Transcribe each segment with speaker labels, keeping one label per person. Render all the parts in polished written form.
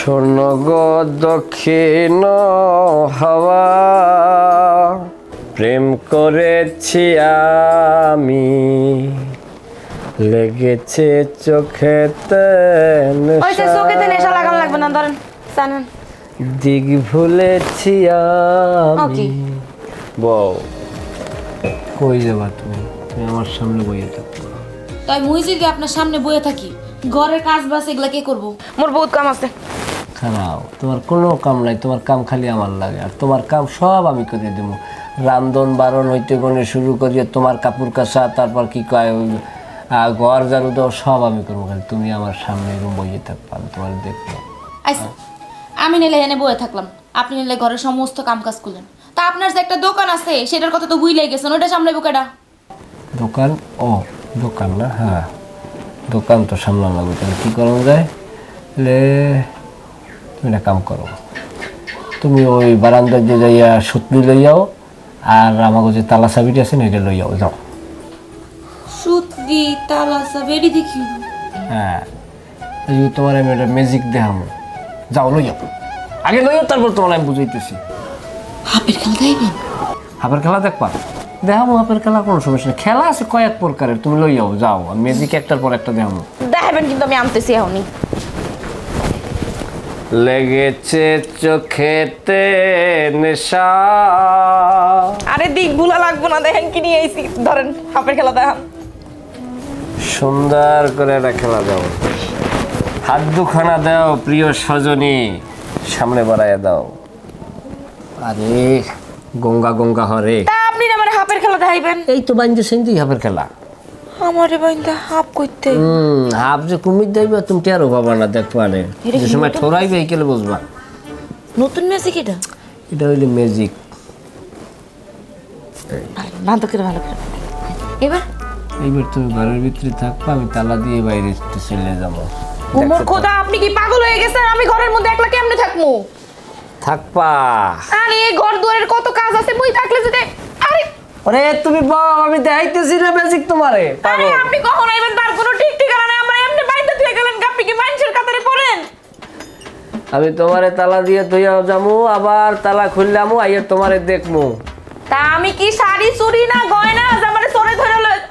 Speaker 1: শোনো গো দক্ষিণ হাওয়া, প্রেম করেছি আমি, লেগেছে চোখেতে
Speaker 2: ওইসে চোখেতে নেশা লাগানো লাগবে না, ধরেন জানেন
Speaker 1: দিক ভুলেছি আমি। বউ কই যাবা তুমি? তুমি আমার সামনে বইয়ে থাকো।
Speaker 3: তাই মুই যদি আপনার সামনে বয়ে থাকি, ঘরের কাজ বাস এগুলা কে করবো?
Speaker 2: মোর বহুত কাম আছে।
Speaker 1: খারাপ, তোমার কোনো কাম নাই, তোমার কাম খালি আমার লাগে, আর তোমার কাম সব আমি করে দেবো। রান্ধন বারণ হইতে গনে শুরু করিয়ে তোমার কাপড় কাচা, তারপর কি কয় ঘর ঝাড়ু দেওয়া সব আমি করবো, খালি তুমি আমার সামনে এরকম বইয়ে থাকবো, আমি তোমার দেখবো।
Speaker 3: আচ্ছা, আমি নিলে এনে বয়ে থাকলাম, আপনি নিলে ঘরের সমস্ত কাম কাজ করলেন। তা আপনার যে একটা দোকান আছে সেটার কথা তো ভুলেই গেছেন, ওটা সামলাইবো কেডা?
Speaker 1: দোকান? ও দোকান না, হ্যাঁ দোকান তো সামলানো লাগবে। তাহলে কী করা যায়? তাহলে তুমি একটা কাম করো, তুমি ওই বারান্দায় যে যাইয়া সুতলি লই যাও, আর আমাকে যে তালা চাবিটি আছে না এটা লই যাও, যাও।
Speaker 3: সুতলি তালা বেরি দেখি।
Speaker 1: হ্যাঁ, এই যে তোমার আমি একটা ম্যাজিক দেখাবো, যাও লই যাও, আগে লই যাও, তারপর তোমার আমি বুঝাইতেছি।
Speaker 3: হাপের খেলা দেখাইবেন?
Speaker 1: হাপের খেলা দেখবা? দেখাবো, হাপের খেলা কোনো সমস্যা নেই, খেলা আছে কয়েক প্রকারের, তুমি লই যাও, যাও, ম্যাজিক একটার পর একটা দেখাবো।
Speaker 2: দেখাবেন কিন্তু আমি আনতেছি এখনই।
Speaker 1: লেগেছে চোখেতে নেশা।
Speaker 2: আরে দিক ভুলা লাগবো না, দেখেন কি নিয়ে আইছি, ধরেন হাপের খেলা দেখান।
Speaker 1: সুন্দর করে একটা খেলা দাও, হাত দুখানা দাও প্রিয় সজনী, সামনে বাড়াইয়া দাও। আরে গঙ্গা গঙ্গা হরে,
Speaker 2: তা আপনি না মানে হাপের খেলা দেখাইবেন?
Speaker 1: এই তো বাঞ্জে সেন্দি হাপের খেলা।
Speaker 2: আমারে বাইন্দা হাপ কইতে।
Speaker 1: হাফ যে কুমির দেখবে তুমি টেরো বাবা না, দেখবা না যে সময় ঠোরাইবে এই কেলে বুঝবা।
Speaker 2: নতুন ম্যাজিক এটা?
Speaker 1: এটা হইলে ম্যাজিক।
Speaker 2: ভালো করে ভালো করে এবার।
Speaker 1: এইবার তুমি ঘরের ভিতরে থাকবা, আমি তালা দিয়ে বাইরে চলে যাবো।
Speaker 2: মোর খোদা, আপনি কি পাগল হয়ে গেছেন? আমি ঘরের মধ্যে একলা কেমনে থাকবো?
Speaker 1: থাকবা?
Speaker 2: আরে এই ঘর দুয়ারের কত কাজ আছে, বই থাকলে যদি। আরে
Speaker 1: আরে তুমি বল, আমি দেখাইতেছি না ম্যাজিক তোমারে।
Speaker 2: আরে আপনি কখন আইবেন তার কোনো ঠিক ঠিকানা নেই। আমরা এমনি বাইরে দিয়ে গেলেন, আপনি কি মানুষের কাতারে পড়েন?
Speaker 1: আমি তোমারে তালা দিয়ে ধুইয়া যামু, আবার তালা খুললামু, আইয়া তোমারে দেখমু।
Speaker 2: তা আমি কি শাড়ি চুরি না গয়না যে আমারে চোরে ধরে লয়?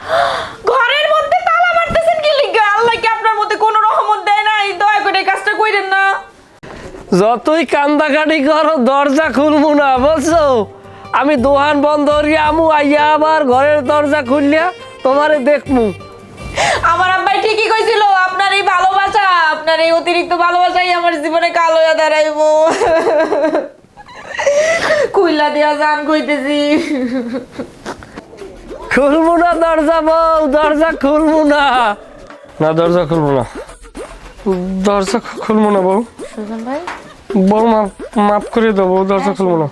Speaker 2: ঘরের মধ্যে তালা মারতেছেন কি লিগা? আল্লাহ কি আপনার মধ্যে কোনো রহমত দেয় নাই? দয়া করে এই কাজটা কইরেন না।
Speaker 1: যতই কান্দাকাটি করো দরজা খুলবো না, বলছো? আমি দোকান বন্ধ করিয়া আমু, আইয়া আবার ঘরের দরজা খুললিয়া তোমারে দেখমু।
Speaker 2: আমার আব্বাই ঠিকই কইছিল, আপনার এই ভালোবাসা, আপনার এই অতিরিক্ত ভালোবাসাই আমার জীবনে কালো হয়ে দাঁড়াইবো। কইলা দিয়া জান কইতেছি।
Speaker 1: খুলবো না দরজা বউ, দরজা খুলবো না। না দরজা খুলবো না, দরজা খুলবো না বউ।
Speaker 2: সুজন ভাই,
Speaker 1: বউ মাফ করে দেবো, দরজা খুলবো না।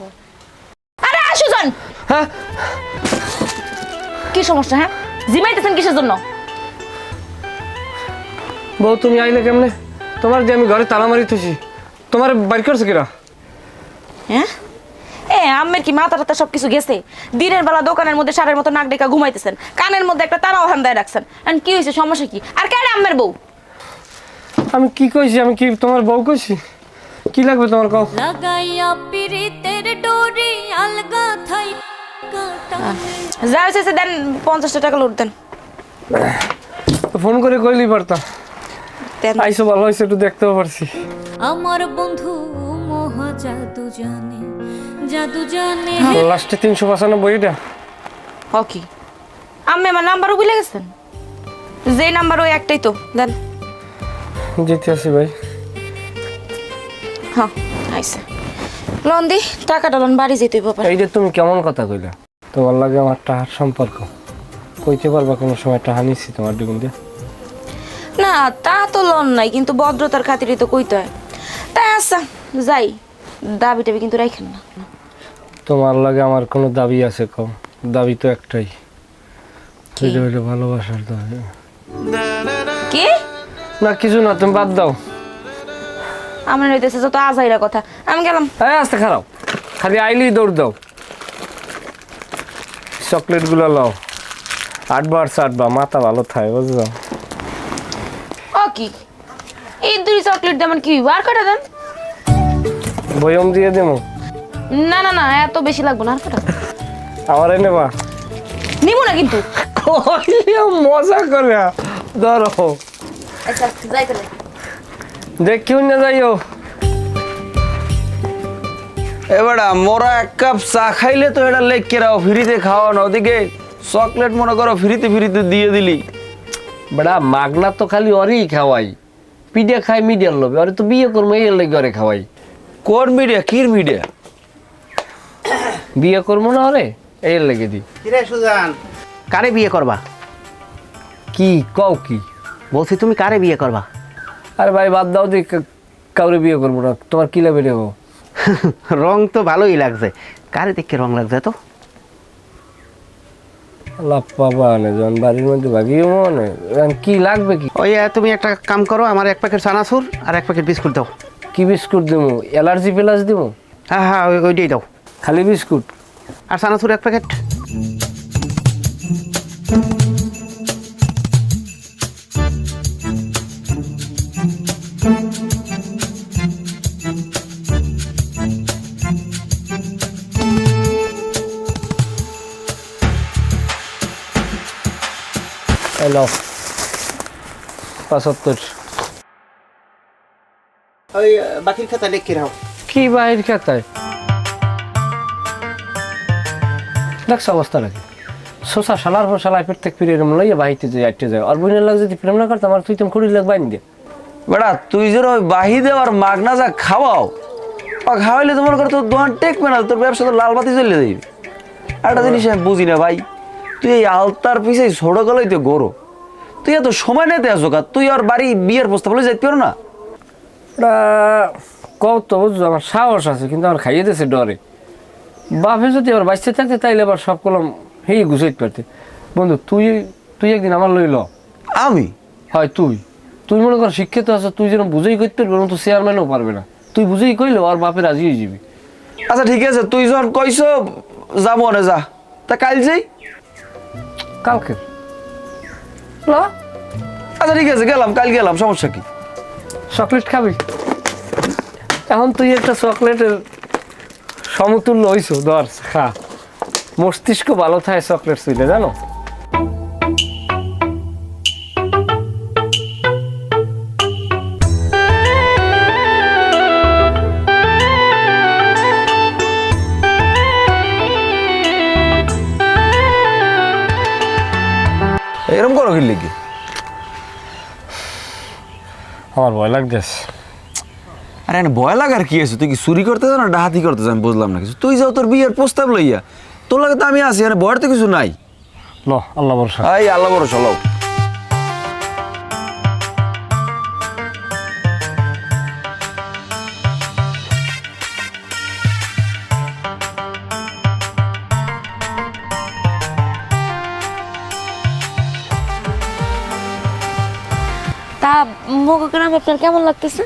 Speaker 2: আরে সুজন,
Speaker 1: হ্যাঁ
Speaker 2: কি সমস্যা? হ্যাঁ জিমাইতেছেন কিসের জন্য?
Speaker 1: বউ তুমি আইলে কেমনে? তোমার যে আমি ঘরে তালা মারি থুছি, তোমার বাইর করছে কিরা?
Speaker 2: হ্যাঁ আম্মের কি মাথা টাথা সবকিছু গেছে? দিনের বেলা দোকানের মধ্যে সারের মতো নাক ডেকা ঘুমাইতেছেন, কানের মধ্যে একটা তারাও হান্দায় রাখছেন। এখন কি হয়েছে, সমস্যা কি? আর কেন আম্মের বউ?
Speaker 1: আমি কি কইছি? আমি কি তোমার বউ কইছি? কি লাগবে তোমার কও?
Speaker 3: লাগাইয়া পিরিতের ডোরি আলগা থাই কাটা।
Speaker 2: যা হয়েছে দেন, 50 টাকা লোড দেন।
Speaker 1: ফোন করে কইলি পারতাম।
Speaker 2: দেন।
Speaker 1: আইসো ভালো হয়েছে, একটু দেখতেও পারছি।
Speaker 3: আমার বন্ধু মহা জাদু জানে, জাদু জানে।
Speaker 1: লাস্টে 395 এটা
Speaker 2: কি আম্মে আমার নাম্বারও ভুলে গেছেন? যে নাম্বার ওই একটাই তো, দেন।
Speaker 1: যেতে আসি ভাই।
Speaker 2: হ্যাঁ আইসে লোন দি, টাকাটা লোন বাড়ি যেতে ব্যাপার।
Speaker 1: এই যে তুমি কেমন কথা কইলা? তোমার লাগে আমার টাহার সম্পর্ক কইতে পারবা কোনো সময় টাহা নিছি তোমার দিগুন দিয়ে?
Speaker 2: না তা তো লোন নাই, কিন্তু ভদ্রতার খাতিরই তো কইতে হয়। তাই আচ্ছা যাই, দাবি টাবি কিন্তু রাখেন না।
Speaker 1: তোমার লাগে আমার কোনো দাবি আছে কম? দাবি তো একটাই, এটা হইলে ভালোবাসার দাবি।
Speaker 2: কি
Speaker 1: না কিছু না, তুমি বাদ দাও।
Speaker 2: আমার হইতেছে যত আজাইরা কথা, আমি গেলাম।
Speaker 1: এই আস্তে খারাপ, খালি আইলি দৌড় দাও। চকলেট গুলো লাও, 8 বার 7 বার, মাথা ভালো থাকে বুঝছো?
Speaker 2: ও কি এই দুই চকলেট দেন কি বার করে দেন?
Speaker 1: বয়ম দিয়ে দেবো।
Speaker 2: না না না, এত বেশি লাগবে না, আর কটা
Speaker 1: আমার নেবা
Speaker 2: নিব না কিন্তু।
Speaker 1: কইলে মজা করে ধরো,
Speaker 2: আচ্ছা যাই তাহলে।
Speaker 1: দেখিও না যাইও।
Speaker 4: এবারে মোরা এক কাপ চা খাইলে তো এটা লেখ কেরাও ফ্রিতে খাওয়ানো, ওদিকে চকলেট মনে করো ফ্রিতে ফ্রিতে দিয়ে দিলি।
Speaker 1: বেড়া মাগনা তো খালি অরেই খাওয়াই, পিডিয়া খাই মিডিয়ার লোভে, অরে তো বিয়ে করবো এই লেগে অরে খাওয়াই।
Speaker 4: কোন মিডিয়া কির মিডিয়া?
Speaker 1: বিয়ে করবো না অরে এই লেগে দি।
Speaker 5: কিরে সুজান, কারে বিয়ে করবা?
Speaker 1: কি কও কি?
Speaker 5: বলছি তুমি কারে বিয়ে করবা?
Speaker 1: আরে ভাই বাদ দাও দি, কাউরে বিয়ে করবো না। তোমার কি লাগবে রে?
Speaker 5: রং তো ভালোই লাগছে, কারে দেখে রং লাগছে তো?
Speaker 1: আল্লাহ বাবা না যখন বাড়ির মধ্যে ভাগিয়ে মনে কি লাগবে কি?
Speaker 5: ওই তুমি একটা কাম করো, আমার এক প্যাকেট চানাচুর আর এক প্যাকেট বিস্কুট দাও।
Speaker 1: কি বিস্কুট দেবো? অ্যালার্জি প্লাস দেবো?
Speaker 5: হ্যাঁ হ্যাঁ ওইটাই দাও।
Speaker 1: খালি বিস্কুট
Speaker 5: আর চানাচুর এক প্যাকেট।
Speaker 1: এলো 75।
Speaker 5: ওই বাকির খাতা লিখে রাখো।
Speaker 1: কি বাহির খাতায় দেখছো অবস্থা নাকি? শোষা শালার পর শালায় প্রত্যেক ফিরে এরম লইয়া বাহিতে যে আটটে যায়। আর বোনের লাগ যদি প্রেম না করতো আমার তুই তুমি কুড়ি লাখ বাইন দে।
Speaker 4: বেড়া তুই যে ওই বাহি দেওয়ার মাগনা যা খাওয়াও, বা খাওয়াইলে তো মনে করো তোর দোকান টেকবে না, তোর ব্যবসা তো লাল বাতি চলে যাবে। একটা জিনিস আমি বুঝি না ভাই, তুই এই আলতার পিছিয়ে ছোট গলাই তো গরো, তুই এত সময় নিতে আসো কা? তুই আর বাড়ি বিয়ের প্রস্তাব বলে যাইতে পারো না?
Speaker 1: ওটা কত বুঝছো, আমার সাহস আছে কিন্তু আমার খাইয়ে দিয়েছে ডরে। বাপে যদি আবার বাঁচতে থাকতে তাইলে আবার সব কলম হেই গুছাইতে পারতে। বন্ধু তুই তুই একদিন আমার লইল।
Speaker 4: আমি
Speaker 1: হয় তুই তুই মনে কর শিক্ষিত আছো, তুই যেন বুঝেই করতে পারবি তো চেয়ারম্যানও পারবে না। তুই বুঝেই কইলো আর বাপে রাজি হয়ে যাবি।
Speaker 4: আচ্ছা ঠিক আছে, তুই যখন কইস যাবো না, যা তা কাল যাই।
Speaker 1: কালকে
Speaker 4: আচ্ছা ঠিক আছে গেলাম, কাল গেলাম, সমস্যা কি?
Speaker 1: চকলেট খাবি? এখন তুই একটা চকলেটের সমতুল্য হইছো, ধর খা, মস্তিষ্ক ভালো থাকে চকলেট ছুঁইলে, জানো?
Speaker 4: এরকম করো কি লিখে?
Speaker 1: আমার ভয় লাগতেছে।
Speaker 4: আরে এখানে ভয় লাগার কি আছে? তুই কি চুরি করতে যাও না ডাহাতি করতে যাও? আমি বুঝলাম না কিছু। তুই যাও তোর বিয়ের প্রস্তাব লইয়া, তোর লাগে তো আমি আছি, এখানে ভয়ের তো কিছু নাই।
Speaker 1: ল আল্লাহ ভরসা।
Speaker 4: এই আল্লাহ বড় চলো।
Speaker 2: তা মোগগ্রাম আপনার কেমন লাগতেছে?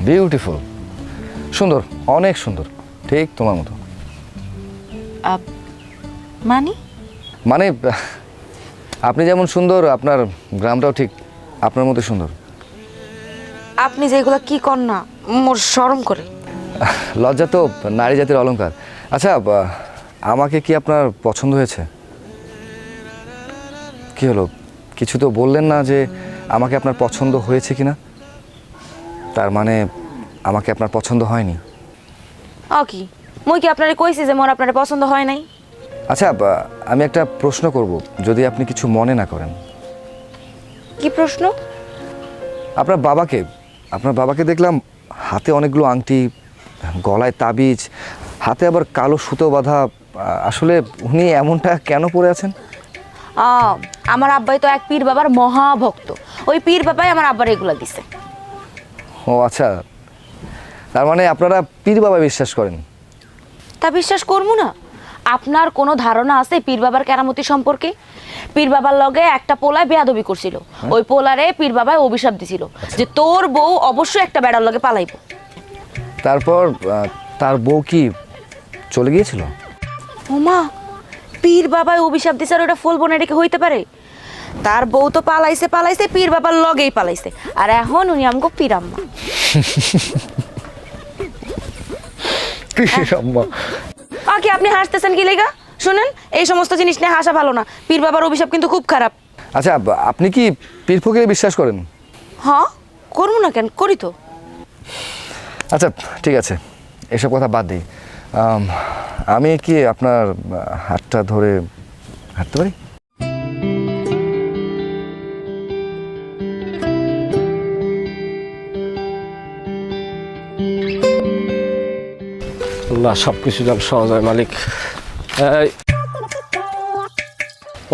Speaker 6: বিউটিফুল, সুন্দর, অনেক সুন্দর, ঠিক তোমার মতো।
Speaker 2: মানে
Speaker 6: মানে আপনি যেমন সুন্দর, আপনার গ্রামটাও ঠিক আপনার মতো সুন্দর।
Speaker 2: আপনি যেগুলো কি কর না, মোর শরম করে।
Speaker 6: লজ্জা তো নারী জাতির অলংকার। আচ্ছা, আমাকে কি আপনার পছন্দ হয়েছে? কি হলো, কিছু তো বললেন না যে আমাকে আপনার পছন্দ হয়েছে কিনা। তার মানে আমাকে আপনার পছন্দ হয়নি।
Speaker 2: কি মুই কি আপনারে কইছি যে মোর আপনারে পছন্দ হয় নাই?
Speaker 6: আচ্ছা, আমি একটা প্রশ্ন করব, যদি আপনি কিছু মনে না করেন।
Speaker 2: কি প্রশ্ন?
Speaker 6: আপনার বাবাকে দেখলাম হাতে অনেকগুলো আংটি, গলায় তাবিজ, হাতে আবার কালো সুতো বাঁধা। আসলে উনি এমনটা কেন পরে আছেন?
Speaker 2: আমার আব্বাই তো এক পীর বাবার মহাভক্ত, ওই পীর বাবাই আমার আব্বার এগুলা দিছে।
Speaker 6: ও আচ্ছা, তার মানে আপনারা পীর বাবা বিশ্বাস করেন?
Speaker 2: তা বিশ্বাস করবো না? আপনার কোনো ধারণা আছে পীর বাবার কেরামতি সম্পর্কে? পীর বাবার লগে একটা পোলায় বেয়াদবি করছিল, ওই পোলারে পীর বাবায় অভিশাপ দিছিল যে তোর বউ অবশ্যই একটা বেড়ার লগে পালাইবো।
Speaker 6: তারপর তার বউ কি চলে গিয়েছিল?
Speaker 2: ওমা, পীর বাবায় অভিশাপ দিছে আর ওটা ফলবো না, এটা কি হইতে পারে? তার বউ তো পালাইছে, পীর বাবার লগেই পালাইছে, আর এখন উনি আমগো পীর আম্মা।
Speaker 6: প্লিজ আম্মা।
Speaker 2: আগে আপনি হাসতেছেন কি লেগা? শুনেন, এই সমস্ত জিনিস নিয়ে হাসা ভালো না। পীর বাবার অভিশাপ কিন্তু খুব খারাপ।
Speaker 6: আচ্ছা, আপনি কি পীর ফকিরে বিশ্বাস করেন?
Speaker 2: হ্যাঁ, করবো না কেন, করি তো।
Speaker 6: আচ্ছা ঠিক আছে, এসব কথা বাদ দিই। আমি কি আপনার হাতটা ধরে হাঁটতে পারি?
Speaker 1: আল্লাহ সব কিছু যেন সহজ হয় মালিক। এই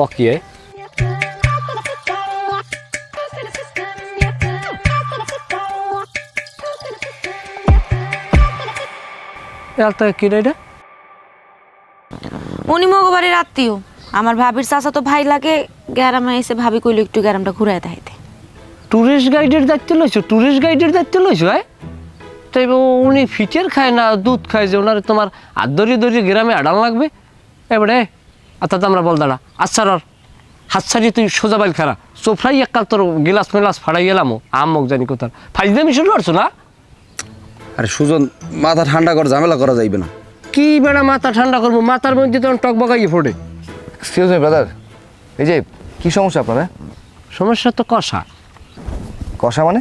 Speaker 1: ও কি কি রে এটা?
Speaker 2: উনি মগবাড়ির আত্মীয়, আমার ভাবির চাচা তো ভাই লাগে। গ্যারামে এসে ভাবি কইলো একটু গ্যারামটা ঘুরাই দেখাইতে।
Speaker 1: ট্যুরিস্ট গাইডের দায়িত্ব লইছো? ট্যুরিস্ট গাইডের দায়িত্ব লইছো? তাই উনি ফিটের খায় না দুধ খায় যে ওনার তোমার হাত ধরিয়ে ধরিয়ে গ্রামে আড়াল লাগবে? এবারে অর্থাৎ আমরা বল দাঁড়া আচ্ছা হাত ছাড়িয়ে তুই সোজা বাইল খারা সোফরাই একাল তোর গিলাস মেলাস ফাড়াই গেলাম আমক জানি কোথার ফাইজদামি শুরু করছো না?
Speaker 4: আরে সুজন, মাথা ঠান্ডা কর, ঝামেলা করা যাইবে না।
Speaker 1: কি বেড়া মাথা ঠান্ডা করবো? মাথার মধ্যে তখন টকবকাইয়ে ফোটে।
Speaker 6: এক্সকিউজ মি ব্রাদার, এই যে কি সমস্যা আপনার?
Speaker 1: সমস্যা তো কষা।
Speaker 6: কষা মানে?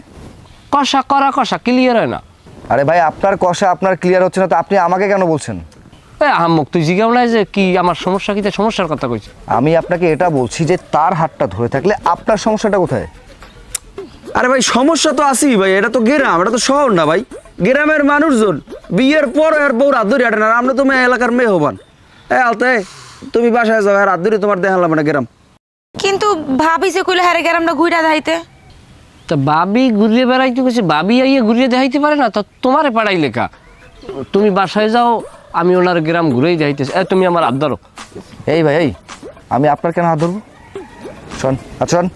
Speaker 1: কষা করা কষা ক্লিয়ার হয় না।
Speaker 6: আরে ভাই, আপনার কষা আপনার ক্লিয়ার হচ্ছে না তো আপনি আমাকে কেন বলছেন?
Speaker 1: আহম্মক তুই জিজ্ঞাসা নাই যে কি আমার সমস্যা, কি সমস্যার কথা কইছি?
Speaker 6: আমি আপনাকে এটা বলছি যে তার হাতটা ধরে থাকলে আপনার সমস্যাটা কোথায়?
Speaker 4: আরে ভাই সমস্যা তো আছেই ভাই, এটা তো গ্রাম, এটা তো শহর না ভাই। গ্রামের মানুষজন বিয়ের পর আর বউ রাত ধরে হাঁটে না। আমরা তো মেয়ে এলাকার মেয়ে হবান। আলতে তুমি বাসায় যাও, রাত ধরে তোমার দেখালাম না গ্রাম।
Speaker 2: কিন্তু ভাবি যে কইলো হ্যাঁ গ্যারামটা ঘুরা দেখাইতে।
Speaker 1: তা বাবি ঘুরিয়ে বেড়াইতে গেছে, বাবি আইয়ে ঘুরিয়ে দেখাইতে পারে না? তো তোমারে পাড়াই লেখা, তুমি বাসায় যাও, আমি ওনার গ্রাম ঘুরেই দেখাইতেছি। তুমি আমার হাত ধরো।
Speaker 6: এই ভাই, এই আমি আপনার কেন হাত ধরবো? শোন, আচ্ছা শোন।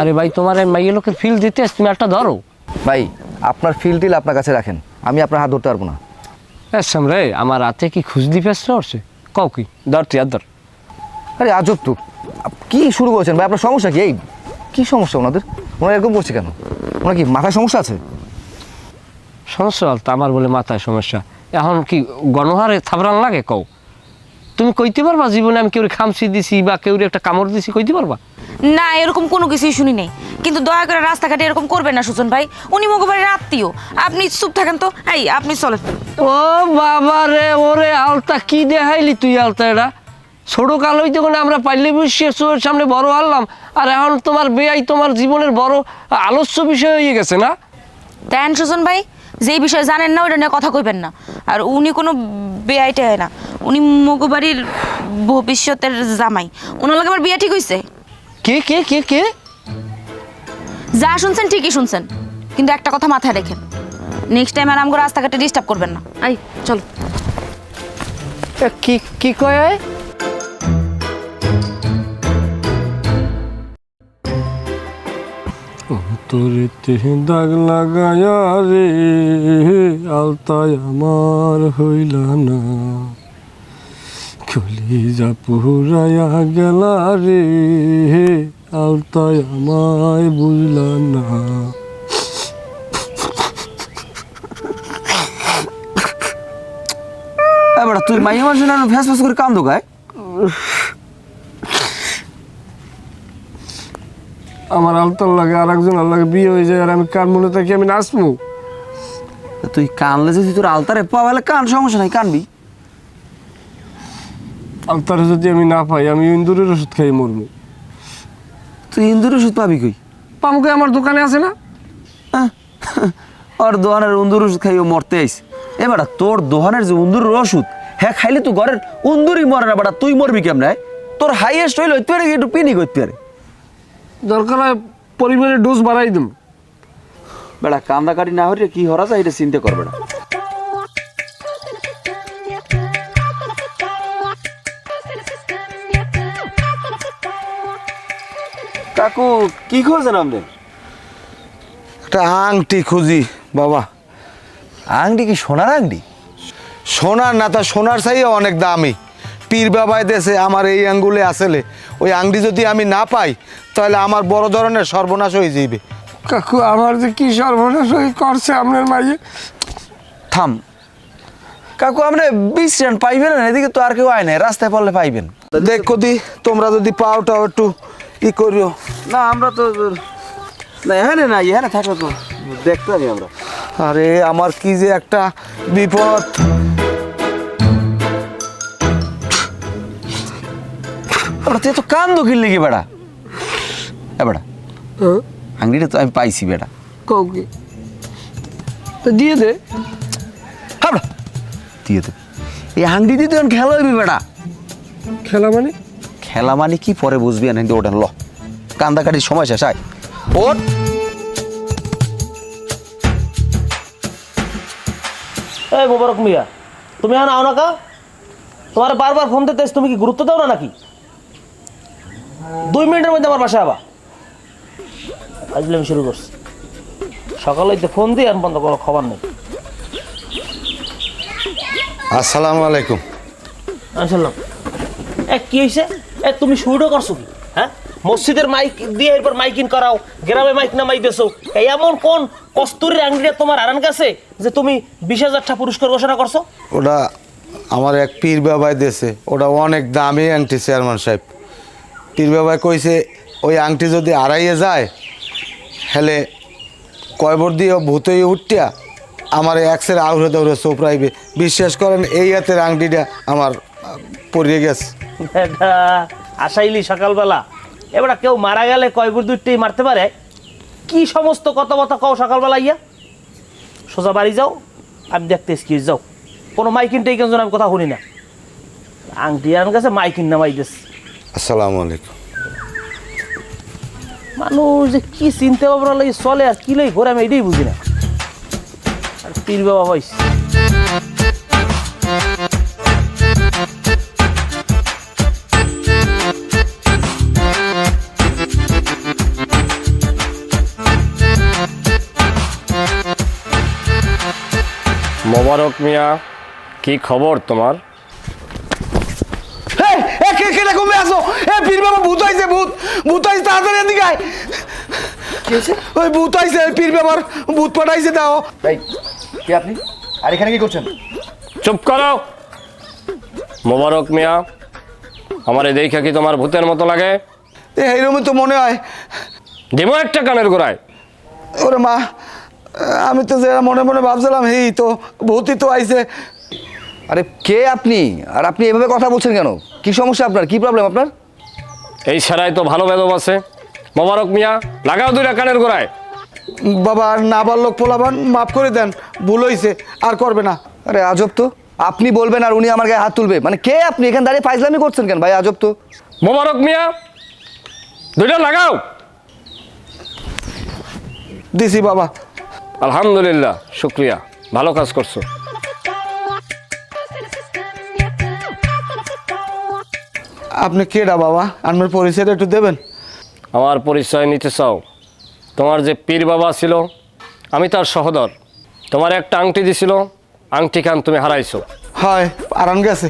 Speaker 1: আরে ভাই তোমার মাইয়ে লোকের ফিল দিতে তুমি একটা ধরো।
Speaker 6: ভাই আপনার ফিল টিল আপনার কাছে রাখেন, আমি আপনার হাত ধরতে পারবো না।
Speaker 1: এসম রে, আমার হাতে কি খুঁজদি ফেসটা উঠছে? কও কি ধর, তুই হাত ধর।
Speaker 6: আরে আজব তো, কি শুরু করেছেন ভাই? আপনার সমস্যা কি? এই কী সমস্যা ওনাদের? ওনারা এরকম করছে কেন? ওনার কি মাথায় সমস্যা আছে?
Speaker 1: সমস্যা বলতো আমার বলে মাথায় সমস্যা? এখন কি গণহারে থাবরান লাগে? কও তুমি কইতে পারবা জীবনে আমি কেউ খামচি দিছি বা কেউ একটা কামড় দিছি? কইতে পারবা?
Speaker 2: না, এরকম কোনো কিছুই শুনি নাই। কিন্তু দয়া করে রাস্তাঘাটে এরকম করবেন না সুজন ভাই। উনি মগবাড়ির আত্মীয়, আপনি চুপ থাকেন তো। এই আপনি চলেন।
Speaker 1: ও বাবা রে, ওরে আলতা কি দেখাইলি তুই? আলতা এটা ছোট কাল হইতে কোনো আমরা পাইলে বসে চোখের সামনে বড় আনলাম, আর এখন তোমার বেয়াই তোমার জীবনের বড় আলোচ্য বিষয় হয়ে গেছে না?
Speaker 2: দেন সুজন ভাই, যেই বিষয়ে জানেন না ওইটা নিয়ে কথা কইবেন না। আর উনি কোনো বেআইটে হয় না, উনি মগবাড়ির ভবিষ্যতের জামাই। ওনার লগে আমার বিয়ে ঠিক হইছে।
Speaker 1: কে কে কে কে?
Speaker 2: যা শুনছেন ঠিকই শুনছেন, কিন্তু একটা কথা মাথায় রেখেন, নেক্সট টাইম আর আমগো রাস্তাঘাটে ডিস্টার্ব করবেন না। আই চলো।
Speaker 1: কি কি কয়? তোরেতে দাগ লাগায়া রে আলতায় আমার হইল না, কলিজা পুরাইয়া গেলা রে আলতায় আমায় বুঝলা না।
Speaker 4: বেটা তুই মাইয়া মানুষ না ফ্যাস ফ্যাস করে কাম দোকায়।
Speaker 1: আমার আলতার লাগে আর একজন লাগে বিয়ে হয়ে যায়, আর আমি কান মনে থাকি আমি নাচবো?
Speaker 4: তুই কানলে যদি তোর আলতারে পাওয়ালে কান, সমস্যা নাই, কানবি।
Speaker 1: আলতারে যদি আমি না পাই আমি ইন্দুরের ওষুধ খাই মরবো।
Speaker 4: তুই ইন্দুর ওষুধ পাবি কই?
Speaker 1: পামুকে আমার দোকানে আছে না?
Speaker 4: আর দোহানের উন্দুর ওষুধ খাইও মরতে আইস। বেটা তোর দোহানের যে উন্দুর ওষুধ হ্যাঁ খাইলে তুই ঘরের উন্দুরই মরে না। বেটা তুই মরবি কেমন? তোর হাইয়েস্ট হইলে হইতে পারে একটু পিনি করতে পারে।
Speaker 1: দরকার হয় পরিমাণের ডোজ বাড়াই দেব।
Speaker 4: বেটা কান্দাকাটি না হলে কি হরা যায় এটা চিন্তা কর বেটা। কাকু কি খোঁজেন আপনি?
Speaker 7: একটা আংটি খুঁজি বাবা।
Speaker 6: আংটি কি সোনার আংটি?
Speaker 7: সোনার না, তা সোনার চাইও অনেক দামি। পীর বাবাই দেশে আমার এই আঙ্গুলে আসলে ওই আংটি যদি আমি না পাই তাহলে আমার বড় ধরনের সর্বনাশ হয়ে যাবে।
Speaker 1: কাকু আমার যে কি সর্বনাশ হয়ে করছে আপনার মাইয়ে।
Speaker 4: থাম, কাকু আপনি বিশ্রাম পাইবেন না, এদিকে তো আর কেউ আয় নাই, রাস্তায় পড়লে পাইবেন।
Speaker 7: দেখো দি তোমরা যদি পাওটাও একটু ই করিও।
Speaker 5: না আমরা তো না এখানে না, এখানে থাকলে তো দেখতে পারি আমরা।
Speaker 7: আরে আমার কি যে একটা বিপদ।
Speaker 4: তুই তো কান দখিল লেগে বেড়া, এ বেড়া আংটিটা তো আমি পাইছি বেটা।
Speaker 1: কাউকে তো দিয়ে দে।
Speaker 4: হ্যাঁ বেড়া দিয়ে দে, এই আংটি দিয়ে তুই খেলা হইবি বেটা।
Speaker 1: খেলা মানে?
Speaker 4: খেলা মানে কি পরে বুঝবি না, কিন্তু ওটা ল কান্দা কাটির সময় শেষ আয় ওর।
Speaker 8: এই মোবারক মিয়া, তুমি এখন আও না কা? তোমার বারবার ফোন দিতে, তুমি কি গুরুত্ব দাও না নাকি? 2 মিনিটের মধ্যে আমার বাসায় আবা। আজকে আমি শুরু করছি, সকালে ফোন দিই আর বন্ধ, কোনো খবর নেই।
Speaker 7: আসসালামু আলাইকুম।
Speaker 8: শুনলাম কি হয়েছে? তুমি শুরুটা করছো কি? হ্যাঁ, মসজিদের মাইক দিয়ে এরপর মাইকিং করাও, গ্রামে মাইক নামাই দিয়েছো। এমন কোন কস্তুরির আংটিটা তোমার আরান কাছে যে তুমি 20,000 টাকা পুরস্কার ঘোষণা করছো?
Speaker 7: ওটা আমার এক পীর বাবাই দিয়েছে, ওটা অনেক দামি আংটি চেয়ারম্যান সাহেব। পীর বাবাই কইছে ওই আংটি যদি আড়াইয়ে যায় হেলে কয়বর দিয়ে ভূতই উঠিয়া আমার একসের আউড়ে দৌড়ে চোপড়াইবে। বিশ্বাস করেন এই হাতের আংটিটা আমার পড়িয়ে গেছে।
Speaker 8: আসাইলি সকালবেলা, এবার কেউ মারা গেলে কয়বর দুইটাই মারতে পারে? কি সমস্ত কথা কও সকালবেলা ইয়া? সোজা বাড়ি যাও, আমি দেখতে কি যাও, কোনো মাইকিন টাইকিন জন্য আমি কথা শুনি না। আংটি আমার কাছে মাইকিন নামাই দিস।
Speaker 7: আসসালামু আলাইকুম।
Speaker 8: মানুষ যে কি চিন্তা ভাবনা লাগে চলে আর কি লাগে ঘরে, আমি এটাই বুঝি না। আর পীর বাবা হয়েছে।
Speaker 9: মোবারক মিয়া, কি খবর তোমার?
Speaker 7: কমে আসো, পীর বাবা ভূত আইছে, ভূত আইছে, তাড়াতাড়ি এদিকে আয়। ওই ভূত আইছে, পীর বাবার ভূত পাঠাইছে। দাও
Speaker 6: কি আপনি আর এখানে কি করছেন?
Speaker 9: চুপ করো মোবারক মিয়া, আমার এই দেখা কি তোমার ভূতের মতো লাগে?
Speaker 7: এইরকমই তো মনে হয়।
Speaker 9: দিমো একটা কানের গোড়ায়।
Speaker 7: ওরে মা, আমি তো যেটা মনে মনে ভাবছিলাম এই তো ভূতই তো আইছে।
Speaker 6: আরে কে আপনি, আর আপনি এভাবে কথা বলছেন কেন? কি সমস্যা আপনার, কি প্রবলেম আপনার?
Speaker 9: এই ছাড়াই তো ভালো বেদব আছে। মোবারক মিয়া, লাগাও 2টা কানের গোড়ায়।
Speaker 7: বাবা আর না বাল্যক পোলাবান, মাফ করে দেন, ভুল হয়েছে, আর করবে না।
Speaker 6: আরে আজব তো, আপনি বলবেন আর উনি আমার গায়ে হাত তুলবে, মানে কে আপনি? এখানে দাঁড়িয়ে ফাইজলামি করছেন কেন ভাই? আজব তো।
Speaker 9: মোবারক মিয়া, 2টা লাগাও।
Speaker 7: দিছি বাবা।
Speaker 9: আলহামদুলিল্লাহ, শুক্রিয়া, ভালো কাজ করছো।
Speaker 7: আপনি কেডা বাবা? আমার পরিচয়টা একটু দেবেন?
Speaker 9: আমার পরিচয় নিতে চাও? তোমার যে পীর বাবা ছিল, আমি তার সহোদর। তোমার একটা আংটি দিছিল, আংটি খান তুমি হারাইছো।
Speaker 7: হয়, আরাম গেছে।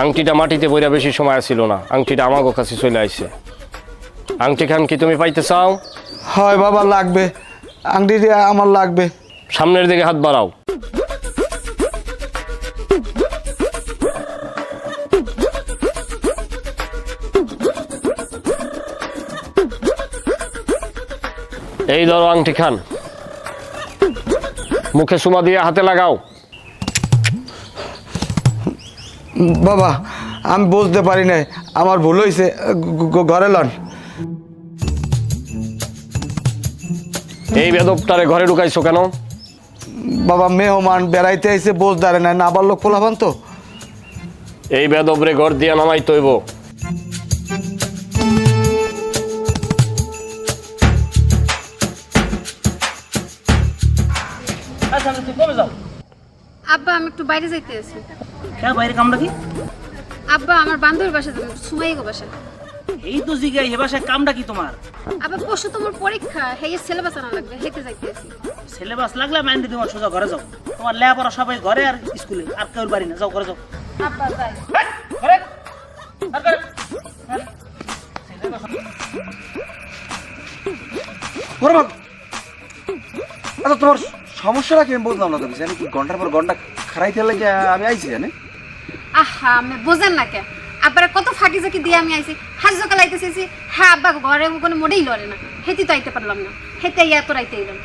Speaker 9: আংটিটা মাটিতে বইরা বেশি সময় ছিল না, আংটিটা আমাগো কাছে চলে আইছে। আংটি খান কি তুমি পাইতে চাও?
Speaker 7: হয় বাবা, লাগবে, আংটিটা আমার লাগবে।
Speaker 9: সামনের দিকে হাত বাড়াও। এই ধরো আংটি খান, মুখে চুমা দিয়ে হাতে লাগাও।
Speaker 7: বাবা আমি বুঝতে পারি নাই, আমার ভুল হয়েছে, ঘরে লন।
Speaker 9: এই বেদবটারে ঘরে ঢুকাইছো কেন?
Speaker 7: বাবা মেহমান বেড়াইতে আইছে, বোঝ দাঁড়ে না, না বাল্যক পোলাবান তো।
Speaker 9: এই বেদবরে ঘর দিয়া নামাই তৈব।
Speaker 8: তুই কবে যাও?
Speaker 10: আব্বা আমি একটু বাইরে যাইতে আছি।
Speaker 8: কেন বাইরে কামটা কি?
Speaker 10: আব্বা আমার বান্ধবীর বাসা যাবো, সুমাইগো বাসা।
Speaker 8: এই তো জিগাই, এ বাসায় কামটা কি তোমার?
Speaker 10: আব্বা পরশু তোমার পরীক্ষা, হেই সিলেবাস আনা লাগবে, হেঁটে যাইতে আছি।
Speaker 8: সিলেবাস লাগলে মাইন্ডে তোমার সোজা ঘরে যাও। তোমার লেখাপড়া সবাই ঘরে আর স্কুলে, আর কেউ বাড়ি না। যাও ঘরে যাও।
Speaker 10: আব্বা যাই।
Speaker 8: আচ্ছা তোমার
Speaker 5: সমস্যাটা কি আমি বুঝলাম না তো কিছু, কি ঘন্টার পর ঘন্টা খারাইতে লাগে আমি আইছি জানে।
Speaker 10: আহা আমি বোঝেন না কে আব্বার কত ফাঁকি জাকি দিয়ে আমি আইছি হাজ সকাল আইতেছি হ্যাঁ আব্বা ঘরে কোনো মোটেই লড়ে না হেতি তো আইতে পারলাম না হেতে এত রাইতে এলাম।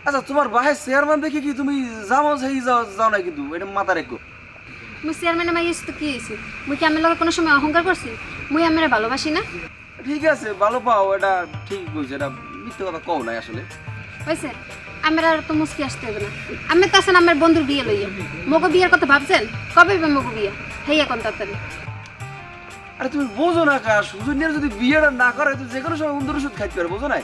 Speaker 5: আচ্ছা তোমার বাহের চেয়ারম্যান দেখি কি তুমি যাও সেই যাও না কিন্তু এটা মাথা রেখো।
Speaker 10: মুই চেয়ারম্যানে মাই এসে তো কি হয়েছে মুই কি আমার লগে কোনো সময় অহংকার করছি? মুই আমার ভালোবাসি না।
Speaker 5: ঠিক আছে ভালো পাও, এটা ঠিক বলছে, এটা মিথ্যে কথা কও নাই আসলে।
Speaker 10: হয়েছে আমার আর তো মুস্কি আসতে হবে না। আমি তো আছেন আমার বন্ধুর বিয়ে লইয়া, মগো বিয়ের কথা ভাবছেন? কবে মগো বিয়ে হেই এখন তাড়াতাড়ি।
Speaker 5: আরে তুমি বোঝো না কা, সুযোগ নিয়ে যদি বিয়েটা না করে তো যে কোনো সময় উন্দুর ওষুধ খাইতে পারে, বোঝো না?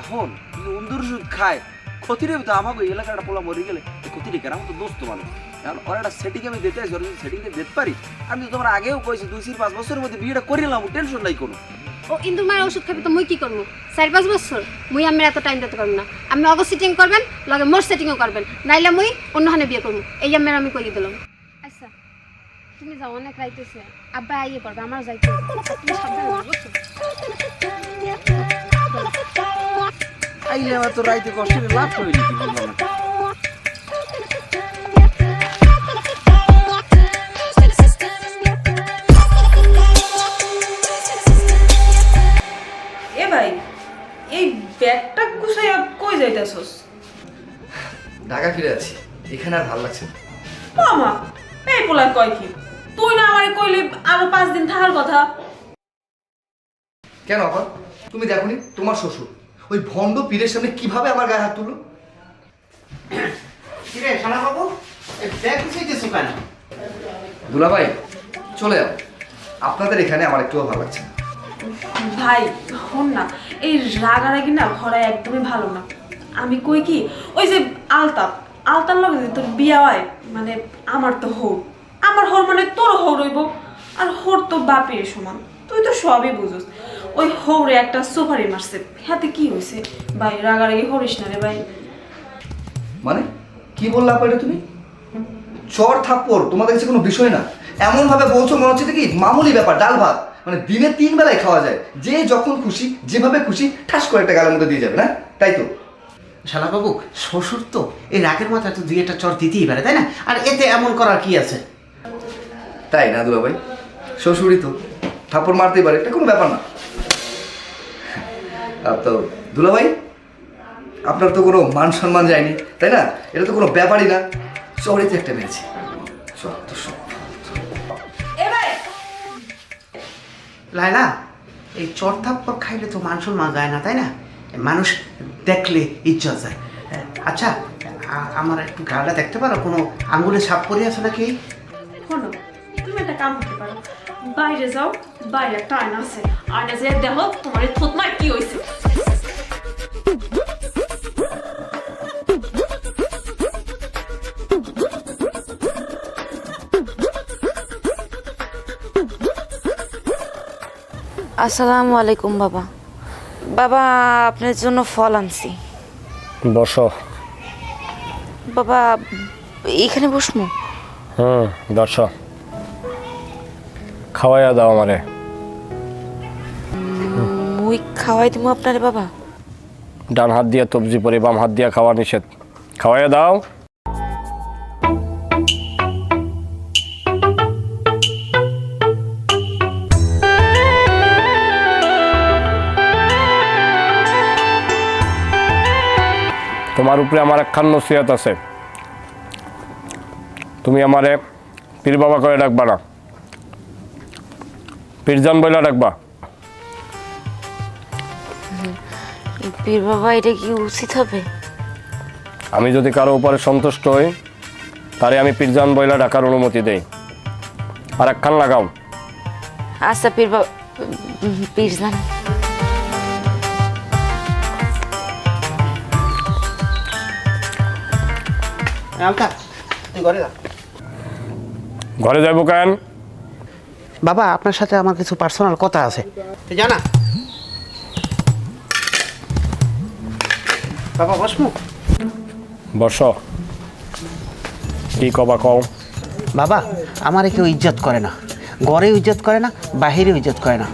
Speaker 5: এখন যদি উন্দুর ওষুধ খায় ক্ষতিরে তো আমাকে এলাকাটা পোলা মরে গেলে ক্ষতিরে কেন? আমার তো দোস্ত মানুষ, এখন ওর একটা সেটিং আমি দিতে আসি, ওর যদি সেটিংটা দিতে পারি, আমি তো তোমার আগেও কইছি 2-5 বছরের মধ্যে বিয়েটা করে নিলাম, টেনশন নাই কোনো।
Speaker 10: ও ইন্দুর মায়ের ওষুধ খাবি তো মুই কি করবো? 4-5 বছর মুই আমার এত টাইম দিতে পারবো না। আপনি অগ সেটিং করবেন লগে মোর সেটিংও করবেন, নাইলে মুই অন্যখানে বিয়ে করবো, এই আমার আমি কইয়ে দিলাম। আচ্ছা তুমি যাও, অনেক রাইতেছে, আব্বা আইয়ে পড়বে, আমার যাইতে হবে। তুমি সাবধানে যাও, বুঝছো?
Speaker 5: আইলে আমার তো রাইতে কষ্ট লাভ হইনি কি বললাম না।
Speaker 11: এ ভাই এই ব্যাগটা গুছাইয়া কই যাইতাছস?
Speaker 6: ঢাকা ফিরে আছি, এখানে আর ভালো লাগছে না।
Speaker 11: মামা এই পোলা কয় কি? তুই না আমারে কইলি আরো 5 দিন থাকার কথা।
Speaker 6: কেন আপা, তুমি দেখোনি তোমার শ্বশুর ওই ভণ্ড পীরের সামনে কিভাবে আমার গায়ে হাত তুললো?
Speaker 12: কিরে শালা বাবু, এই ব্যাগ গুছাইতেছো কেন?
Speaker 6: দুলাভাই চলে যাও, আপনাদের এখানে আমার একটুও ভালো লাগছে না।
Speaker 11: ভাই হন না, এই রাগারাগি না ঘরে একদমই ভালো না। আমি কই কি, ওই যে আলতার লগে যে তোর বিয়া হয়, মানে আমার তো হর, আমার হর মানে তোর হর হইব, আর হর তো বাপের সমান, তুই তো সবই বুঝোস। ওই হরে একটা সুপারি মারছে, হাতে কি হয়েছে? ভাই রাগারাগি হরিস না রে ভাই।
Speaker 6: মানে কি বললা আপা এটা তুমি? চর থাপ্পড় তোমাদের কাছে কোনো বিষয় না, এমন ভাবে বলছো মনে হচ্ছে কি মামুলি ব্যাপার, ডাল ভাত, মানে দিনে 3 বেলায় খাওয়া যায়, যে যখন খুশি যেভাবে খুশি ঠাস করে একটা গালের মধ্যে দিয়ে যাবে না, তাই তো?
Speaker 12: শালা বাবু শ্বশুর তো এই রাগের মাথায় তো 2-1টা চর দিতেই পারে, তাই না? আর এতে এমন করার কি আছে?
Speaker 6: তাই না দুলাভাই, শ্বশুরই তো থাপ্পড় মারতেই পারে, এটা কোনো ব্যাপার না। তো দুলাভাই আপনার তো কোনো মান সম্মান যায়নি, তাই না? এটা তো কোনো ব্যাপারই না, চরিত্র একটা মেরেছি।
Speaker 12: লাইলা, এই চর থাপ্পড় খাইলে তো মান সম্মান যায় না, তাই না? মানুষ দেখলে ইজ্জত যায়। আচ্ছা আমার একটু গাটা দেখতে পারো, কোনো আঙ্গুলে ছাপ পরে আছে নাকি?
Speaker 11: শোনো, তুমি একটা কাম করতে পারো, বাইরে যাও, বাইরে একটা আয়না আছে, আয়না যে দেখো তোমার এই থুতমার কি হয়েছে।
Speaker 2: আসসালামু আলাইকুম বাবা। বাবা আপনার জন্য ফল আনছি।
Speaker 9: বসো।
Speaker 2: বাবা এখানে বসমু?
Speaker 9: বসো, খাওয়াইয়া দাও আমারে।
Speaker 2: মুই খাওয়াই দিব আপনারে বাবা?
Speaker 9: ডান হাত দিয়া তবজি পরে বাম হাত দিয়া খাওয়া নিষেধ, খাওয়াইয়া দাও। তোমার উপরে আমার একখান নসিহত আছে, তুমি আমারে পীর বাবা করে ডাকবা না, পীরজান বইলা ডাকবা।
Speaker 2: পীর বাবা এটা কি উচিত হবে?
Speaker 9: আমি যদি কারো উপরে সন্তুষ্ট হই তারে আমি পীরজান বইলা ডাকার অনুমতি দেই। আর একখান লাগাও।
Speaker 2: আচ্ছা পীর বাবা, পীরজান।
Speaker 12: তুই ঘরে যা।
Speaker 9: ঘরে যাবো কেন?
Speaker 12: বাবা আপনার সাথে আমার কিছু পার্সোনাল কথা আছে, তুই জানা। বাবা বসমু?
Speaker 9: বসো, কি কবা কও।
Speaker 12: বাবা আমার কেউ ইজ্জত করে না, ঘরে ইজ্জত করে না, বাহিরে ইজ্জত করে না।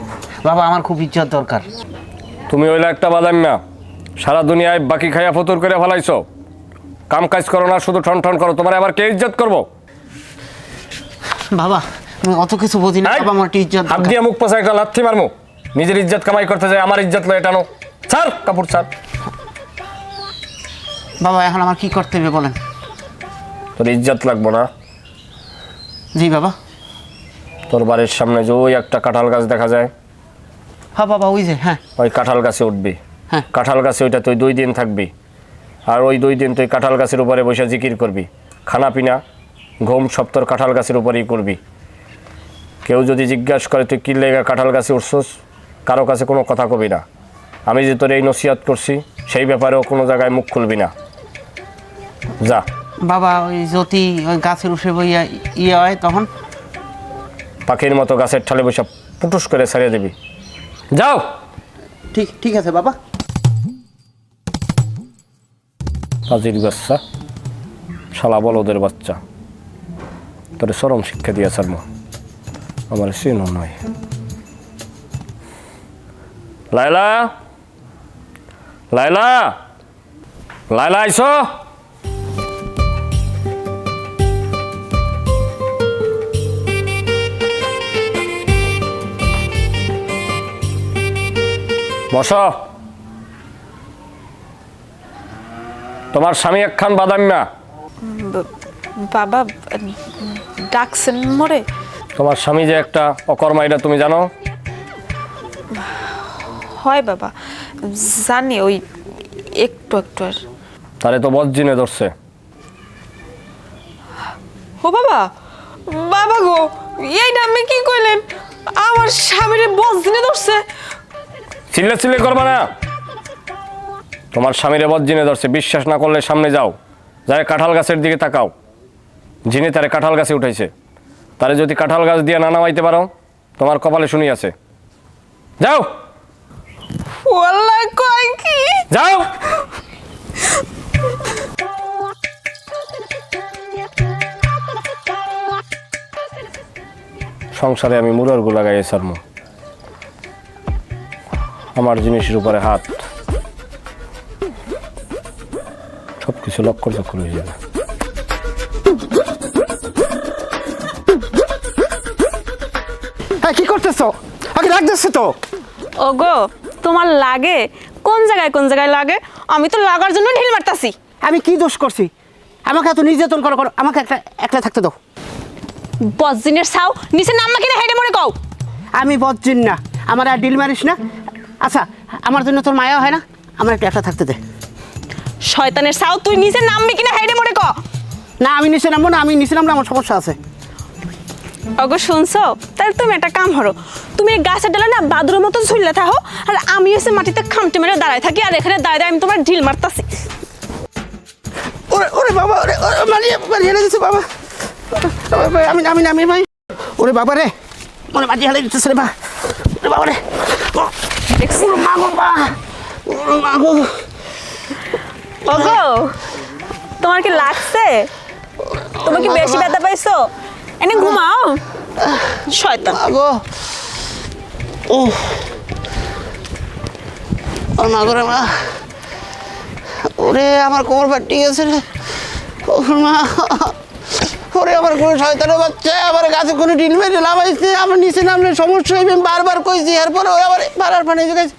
Speaker 12: বাবা আমার খুব ইজ্জত দরকার।
Speaker 9: তুমি হইলে একটা বাদাম না, সারা দুনিয়ায় বাকি খাইয়া ফতুর করে ফেলাইছো। কাম কাজ করো না, শুধু ঠন ঠন করো। তোমার আবার কে ইজ্জত করবো?
Speaker 12: বাবা আমি অত কিছু বুঝি না
Speaker 9: এই,
Speaker 12: বাবা, আমার একটু ইজ্জত
Speaker 9: হাত দিয়ে মুখ পোছা একটা লাথি মারমু। নিজের ইজ্জত কামাই করতে যায়, আমার ইজ্জত লয় এটানো। ছাড় কাপড় ছাড়।
Speaker 12: বাবা এখন আমার কি করতে হবে বলেন?
Speaker 9: তোর ইজ্জত লাগবো না?
Speaker 12: জি বাবা।
Speaker 9: তোর বাড়ির সামনে যে ওই একটা কাঁঠাল গাছ দেখা যায়,
Speaker 12: হ্যাঁ বাবা ওই যে, হ্যাঁ
Speaker 9: ওই কাঁঠাল গাছে উঠবি।
Speaker 12: হ্যাঁ।
Speaker 9: কাঁঠাল গাছে ওইটা তুই 2 দিন থাকবি, আর ওই 2 দিন তুই কাঁঠাল গাছের উপরে বসে জিকির করবি। খানা পিনা ঘুম সব তোর কাঁঠাল গাছের উপরেই করবি। কেউ যদি জিজ্ঞাসা করে তুই কি লেগে কাঁঠাল গাছে উঠছস, কারো কাছে কোনো কথা কবি না। আমি যে তোর এই নসিহত করছি সেই ব্যাপারেও কোনো জায়গায় মুখ খুলবি না। যা।
Speaker 12: বাবা ওই যদি ওই গাছের উঠে বইয়া ইয়ে হয় তখন?
Speaker 9: পাখির মতো গাছের ঠালে বসে পুটুস করে ছাড়িয়ে দিবি। যাও।
Speaker 12: ঠিক ঠিক আছে বাবা।
Speaker 9: পাজির বাচ্চা, শালা বলদের বাচ্চা, তোর চরম শিক্ষা দিয়ে ছাড়ব। আমার চিনো নয়। লাইলা, লাইলা, লাইলা আইসো। বসো। তোমার স্বামী একখান বাদাম না।
Speaker 11: বাবা ডাকছেন মরে?
Speaker 9: তোমার স্বামী যে একটা অকর্মা, এটা তুমি জানো?
Speaker 11: হয় বাবা জানি, ওই একটু একটু। আর
Speaker 9: তারে তো বজ্জিনে ধরছে।
Speaker 11: ও বাবা, বাবা গো এইটা আপনি কি কইলেন? আমার স্বামীর বজ্জিনে ধরছে?
Speaker 9: চিল্লে চিল্লে করবা না। তোমার স্বামীরে বজ্জিনে ধরছে। বিশ্বাস না করলে সামনে যাও, যাই কাঁঠাল গাছের দিকে তাকাও। যিনি তারে কাঁঠাল গাছে উঠাইছে, তারে যদি কাঁঠাল গাছ দিয়ে না নামাইতে পারো, তোমার কপালে শুনি আছে। যাও।
Speaker 11: ওয়াল্লাহ কয় কি?
Speaker 9: যাও। সংসারে আমি মুরর গু লাগাই সারমু। আমার জিনিসের উপরে হাত, সবকিছু লক্ষ্য চক্কর হয়ে যাবে।
Speaker 12: কি করতেছো? আগে লাগতেছে তো।
Speaker 11: ওগো তোমার লাগে কোন জায়গায় লাগে? আমি তো লাগার জন্য ঢিল মারতাছি।
Speaker 12: আমি কি দোষ করছি? আমাকে এত নির্যাতন করো, আমাকে একটা থাকতে দাও।
Speaker 11: বজ্জিনের ছাও নিচে নামবা কিনা হেডে মরে কও।
Speaker 12: আমি বজ্জিন না, আমার আর ডিল মারিস না। আচ্ছা আমার জন্য তোর মায়া হয় না? আমার একটা থাকতে দে।
Speaker 11: শয়তানের ছাও তুই নিচে নামবি কিনা হেডে মরে ক।
Speaker 12: না আমি নিচে নামবো না, আমি নিচে নামলে আমার সমস্যা আছে।
Speaker 11: ওগো শুনছো? তাহলে তুমি একটা কাম করো, তুমি এই গাছের ডালে না বাদুরের মতো ঝুললে থাকো, আর আমি এসে মাটিতে খামটি মেরে দাঁড়ায় থাকি, আর এখানে দাঁড়ায় আমি তোমার ঢিল মারতাছি।
Speaker 12: ওরে ওরে বাবা, ওরে মারিয়ে দিচ্ছে বাবা। আমি ভাই। ওরে বাবা রে, মনে মাটিয়ে হেলে দিতেছে রে বা। ওরে বাবা রে, মাগো বা, মাগো।
Speaker 11: ওগো তোমার কি লাগছে? তুমি কি বেশি ব্যথা পাইছো? এনে ঘুমাও শয়তান।
Speaker 12: মাগো ও মাগো রে মা। ওরে আমার কোমর ফাটি গেছে রে। ওর মা, ওরে আমার কোনো শয়তানের বাচ্চা আমার গাছে কোনো ডিল মেরে লাভাইছে। আমার নিচে নামলে সমস্যা হইবে, আমি বারবার কইছি। এরপরে ওই আবার বারার পানি গেছে।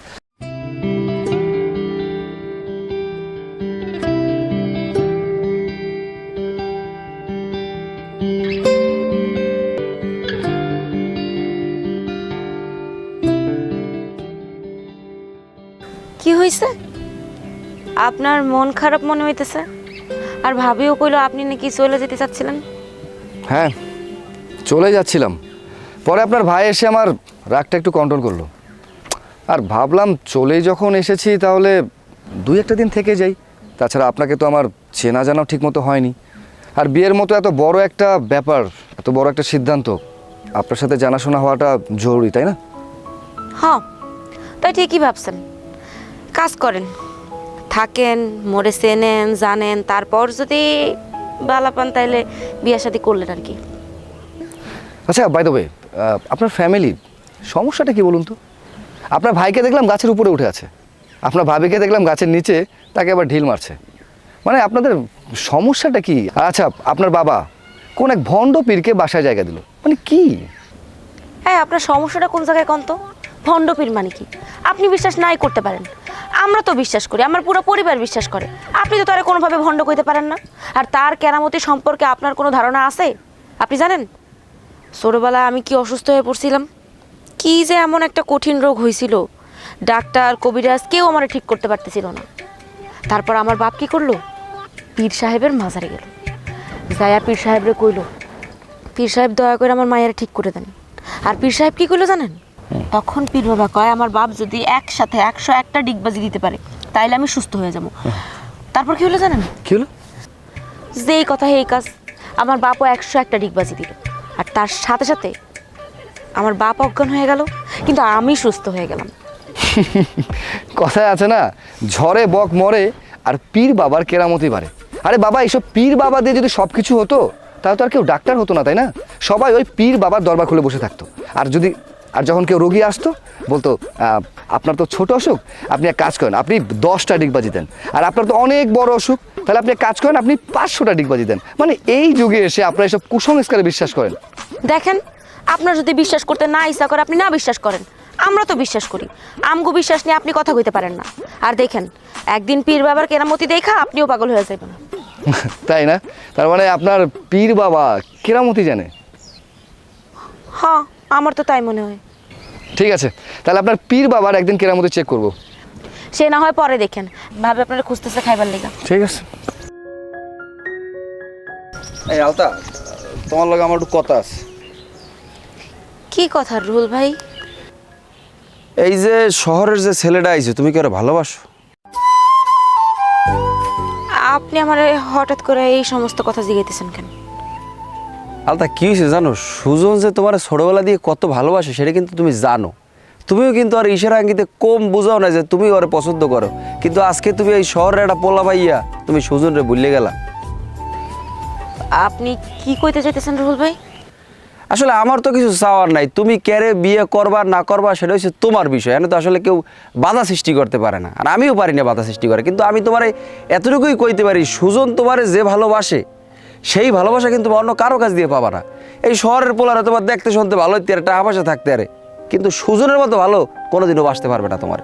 Speaker 2: কি হয়েছে? আপনার মন খারাপ মনে হইতেছে? আর ভাবিও কইলো আপনি নাকি চলে যেতে চাচ্ছিলেন।
Speaker 6: হ্যাঁ চলে যাচ্ছিলাম, পরে আপনার ভাই এসে আমার রাগটা একটু কন্ট্রোল করলো। আর ভাবলাম চলেই যখন এসেছি তাহলে 2-1 দিন থেকে যাই। তাছাড়া আপনাকে তো আমার চেনা জানাও ঠিকমতো হয়নি। আর বিয়ের মতো এত বড় একটা ব্যাপার, এত বড় একটা সিদ্ধান্ত, আপনার সাথে জানাশোনা হওয়াটা জরুরি, তাই না?
Speaker 2: হ্যাঁ তাই ঠিকই ভাবছেন। কাজ করেন, থাকেন, মোরে চেনেন জানেন, তারপর যদি বালা পান তাইলে বিয়ে শাদী করলেন আর কি।
Speaker 6: আচ্ছা বাই দ্য ওয়ে, আপনার ফ্যামিলি সমস্যাটা কি বলুন তো? আপনার ভাইকে দেখলাম গাছের উপরে উঠে আছে, আপনার ভাবিকে দেখলাম গাছের নিচে, তাকে আবার ঢিল মারছে। মানে আপনাদের সমস্যাটা কি? আচ্ছা, আপনার বাবা কোন এক ভণ্ড পীরকে বাসায় জায়গা দিল, মানে কি?
Speaker 2: হ্যাঁ, আপনার সমস্যাটা কোন জায়গায় কোন তো? ভণ্ডপীর মানে কি? আপনি বিশ্বাস নাই করতে পারেন, আমরা তো বিশ্বাস করি, আমার পুরো পরিবার বিশ্বাস করে। আপনি তো তারা কোনোভাবে ভণ্ড কইতে পারেন না। আর তার কেরামতি সম্পর্কে আপনার কোনো ধারণা আছে? আপনি জানেন ছোটবেলায় আমি কি অসুস্থ হয়ে পড়ছিলাম, কি যে এমন একটা কঠিন রোগ হয়েছিল, ডাক্তার কবিরাজ কেউ আমার ঠিক করতে পারতেছিল না। তারপর আমার বাপ কি করলো, পীর সাহেবের মাজারে গেল, যায়া পীর সাহেবরে কইলো, পীর সাহেব দয়া করে আমার মায়ের ঠিক করে দেন। আর পীর সাহেব কি করলো জানেন? তখন পীর বাবা কয় আমার বাপ যদি একসাথে 101টা ডিগবাজি দিতে পারে তাইলে আমি সুস্থ হয়ে যাব। তারপর কি হলো জানেন?
Speaker 6: কি হলো?
Speaker 2: যেই কথা এই কাজ, আমার বাপও 101টা ডিগবাজি দিল। আর তার সাথে সাথে আমার বাপ অজ্ঞান হয়ে গেল, কিন্তু আমি সুস্থ হয়ে গেলাম।
Speaker 6: কথায় আছে না, ঝড়ে বক মরে আর পীর বাবার কেরামতি বাড়ে। আরে বাবা, এইসব পীর বাবা দিয়ে যদি সব কিছু হতো তাহলে তো আর কেউ ডাক্তার হতো না, তাই না? সবাই ওই পীর বাবার দরবার খুলে বসে থাকতো। আর যখন কেউ রোগী আসতো বলতো আপনার তো ছোট অসুখ, আপনি এক কাজ করেন, আপনি 10টা ডিগবাজি দেন। আর আপনার তো অনেক বড় অসুখ, তাহলে আপনি এক কাজ করেন, আপনি 500টা ডিগবাজি দেন। মানে এই যুগে এসে আপনারা এসব কুসংস্কারে বিশ্বাস করেন।
Speaker 2: দেখেন, আপনার যদি বিশ্বাস করতে না ইচ্ছা করে আপনি না বিশ্বাস করেন, আমরা তো বিশ্বাস করি। আমগো বিশ্বাস নিয়ে আপনি কথা কইতে পারেন না। আর দেখেন, একদিন পীর বাবার কেরামতি দেখা আপনিও পাগল হয়ে যাবেন।
Speaker 6: তাই না? তার মানে আপনার পীর বাবা কেরামতি জানে?
Speaker 2: হ্যাঁ, আমার তো তাই মনে হয়।
Speaker 6: ঠিক আছে, তাহলে আপনার পীর বাবার একদিন কেরামতি চেক করব।
Speaker 2: সে না হয় পরে দেখেন, ভাবে আপনারা খুঁজতেছে খাইবার লেগা।
Speaker 6: ঠিক আছে।
Speaker 5: এই আলতা, তোমার লগে আমার একটু কথা আছে।
Speaker 2: কি কথা রুহুল ভাই?
Speaker 5: এই যে শহরের যে ছেলেটা আইছে, তুমি কি ওরে ভালোবাসো?
Speaker 2: আপনি আমার হঠাৎ করে এই সমস্ত কথা জিজ্ঞাসা কেন?
Speaker 5: আলতা, কি হয়েছে জানো? সুজন যে তোমার ছোটবেলা দিয়ে কত ভালোবাসে সেটা কিন্তু তুমি জানো। তুমিও কিন্তু আর ইশারা আঙ্গিতে কম বুঝাও না যে তুমি ওরে পছন্দ করো, কিন্তু আজকে তুমি এই শহরের একটা পোলা পাইয়া তুমি সুজনরে ভুলে গেলা।
Speaker 2: আপনি কি কইতে চাইতেছেন রুহুল ভাই?
Speaker 5: আসলে আমার তো কিছু চাওয়ার নাই, তুমি ক্যারে বিয়ে করবা না করবা সেটা হচ্ছে তোমার বিষয়। এনে তো আসলে কেউ বাধা সৃষ্টি করতে পারে না, আর আমিও পারি না বাধা সৃষ্টি করে। কিন্তু আমি তোমারে এতটুকুই কইতে পারি, সুজন তোমারে যে ভালোবাসে সেই ভালোবাসা কিন্তু অন্য কারো কাছ দিয়ে পাবা না। এই শহরের পোলারা তোমার দেখতে শুনতে ভালো হইতে আরে, টাকা পয়সা থাকতে আরে, কিন্তু সুজনের মতো ভালো কোনোদিনও বাসতে পারবে না তোমার।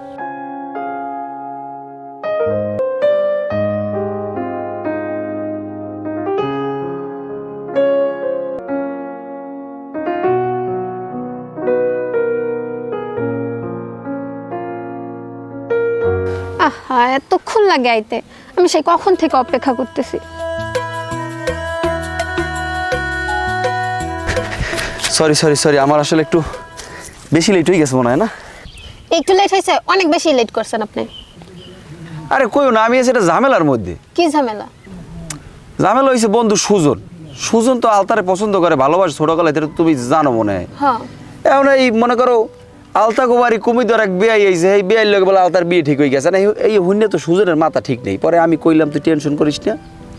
Speaker 10: আহা, এতক্ষণ লাগে আইতে, আমি সেই কখন থেকে অপেক্ষা করতেছি।
Speaker 5: সরি সরি সরি, আমার আসলে একটু বেশি লেট হয়ে গেছে মনে হয় না?
Speaker 10: একটু লেট হয়েছে, অনেক বেশি লেট করছেন আপনি।
Speaker 5: আরে কইও না, আমি সেটা ঝামেলার মধ্যে।
Speaker 10: কি ঝামেলা?
Speaker 5: ঝামেলা হয়েছে বন্ধু সুজন। সুজন তো আলতারে পছন্দ করে, ভালোবাসে ছোটবেলায়, এটা তুমি জানো মনে হয়।
Speaker 10: হ্যাঁ,
Speaker 5: এখন এই মনে করো আলতা কুমারী কুমিদর এক বেয়াই আইছে, এই বেয়াই লোক বলে আলতার বিয়ে ঠিক হয়ে গেছে না, এই হুন্যে তো সুজনের মাথা ঠিক নেই। পরে আমি কইলাম তুই টেনশন করিস না,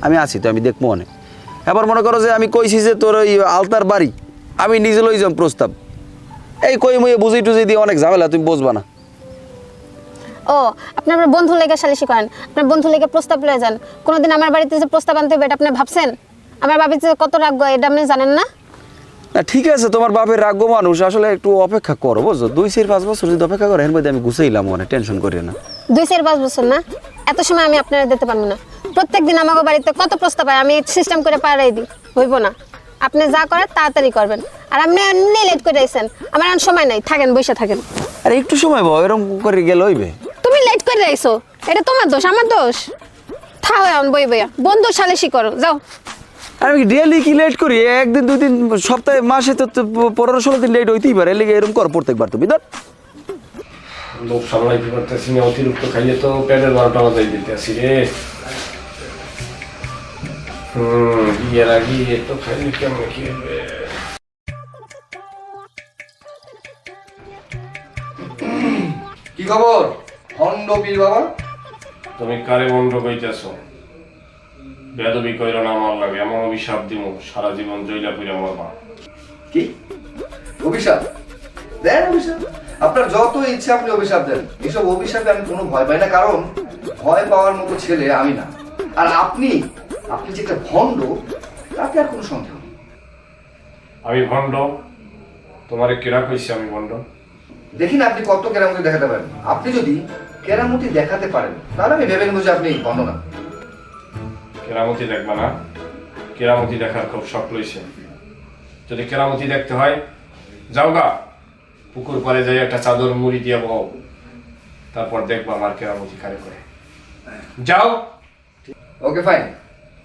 Speaker 5: আমি আছি তো, আমি দেখবো অনেক। এবার মনে করো যে আমি কইছি যে তোর ওই আলতার বাড়ি আমি নিজে লই যাম প্রস্তাব, এই কই মুয়ে বুঝি টুঝি দিয়ে অনেক ঝামেলা, তুমি বুঝবা না।
Speaker 10: ও, আপনি আপনার বন্ধু লেগে সালিশি করেন, আপনার বন্ধু লেগে প্রস্তাব লয়ে যান। কোনোদিন আমার বাড়িতে যে প্রস্তাব আনতে হবে এটা আপনি ভাবছেন? আমার বাড়িতে যে কত রাগ, এটা আপনি জানেন না?
Speaker 5: না ঠিক আছে, তোমার বাপের রাগ্য মানুষ, আসলে একটু অপেক্ষা করো বুঝছো, 2-4-5 বছর যদি অপেক্ষা করে এর মধ্যে আমি গুছাইলাম, অনেক টেনশন করি না।
Speaker 10: 2-4-5 বছর না, এত সময় আমি আপনারা দিতে পারবো না। প্রত্যেকদিন আমাকে বাড়িতে কত প্রস্তাব হয়, আমি সিস্টেম করে পারাই দিই, হইব না। আপনি যা করেন তাড়াতাড়ি করবেন। আর আপনি এমনি লেট করে আইছেন, আমার আর সময় নাই, থাকেন বসে থাকেন।
Speaker 5: আরে একটু সময় বাবা, এরকম করে গেলে হইবে?
Speaker 10: তুমি লেট করে আইছো, এটা তোমার দোষ, আমার দোষ? থাও এখন বই বইয়া, বন্ধু সালিশি করো, যাও।
Speaker 5: আমি ডেলি কি লেট করি? একদিন 2 দিন সপ্তাহে মাসে তো 15-16 দিন লেট হইতেই পারে, এর এরকম কর প্রত্যেকবার তুমি। ধর
Speaker 9: লোক সামলাইতে পারতেছি না, অতিরিক্ত খাইলে তো পেটের 12টা বাজাই দিতে আসি রে। বিয়ের আগে এত খাইলে কেমন কি হবে?
Speaker 6: কি খবর ভণ্ড পীর বাবা?
Speaker 9: তুমি কারে বন্ধ কইতেছো? বেদবি কইরো না আমার লাগে, এমন অভিশাপ দিমু সারা জীবন জইলা কইরা মরবা।
Speaker 6: কি অভিশাপ দেন? অভিশাপ আপনার যত ইচ্ছে আপনি অভিশাপ দেন, এসব অভিশাপে আমি কোনো ভয় পাই না, কারণ ভয় পাওয়ার মতো ছেলে আমি না। আর আপনি আপনি যে একটা ভণ্ড তাতে আর কোনো সন্দেহ নেই।
Speaker 9: আমি ভণ্ড? তোমারে কেরা কইছি আমি ভণ্ড?
Speaker 6: দেখি না আপনি কত কেরামতি দেখাতে পারেন। আপনি যদি কেরামতি দেখাতে পারেন তাহলে আমি ভেবে নেব যে আপনি ভণ্ড না।
Speaker 9: কেরামতি দেখবা না? কেরামতি দেখার খুব শখ লইছে। যদি কেরামতি দেখতে হয় যাও গা, পুকুর পাড়ে যাই একটা চাদর মুড়ি দিয়ে বও, তারপর দেখবা আমার কেরামতি কারে করে। যাও।
Speaker 6: ওকে ফাইন,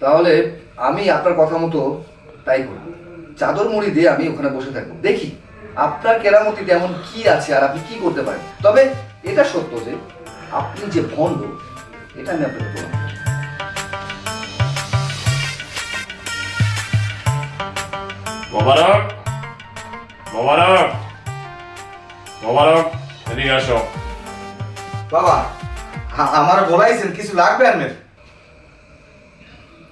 Speaker 6: তাহলে আমি আপনার কথা মতো তাই করব। চাদর মুড়ি দিয়ে আমি ওখানে বসে থাকবো, দেখি আপনার কেরামতিতে এমন কি আছে আর আপনি কি করতে পারেন। তবে এটা সত্য যে আপনি যে ভণ্ড এটা আমি আপনাকে বলবো।
Speaker 9: মোবারক, মোবারক, মোবারক, এদিকে আসো।
Speaker 6: বাবা আমার বলাইছেন কিছু লাগবে আপনার?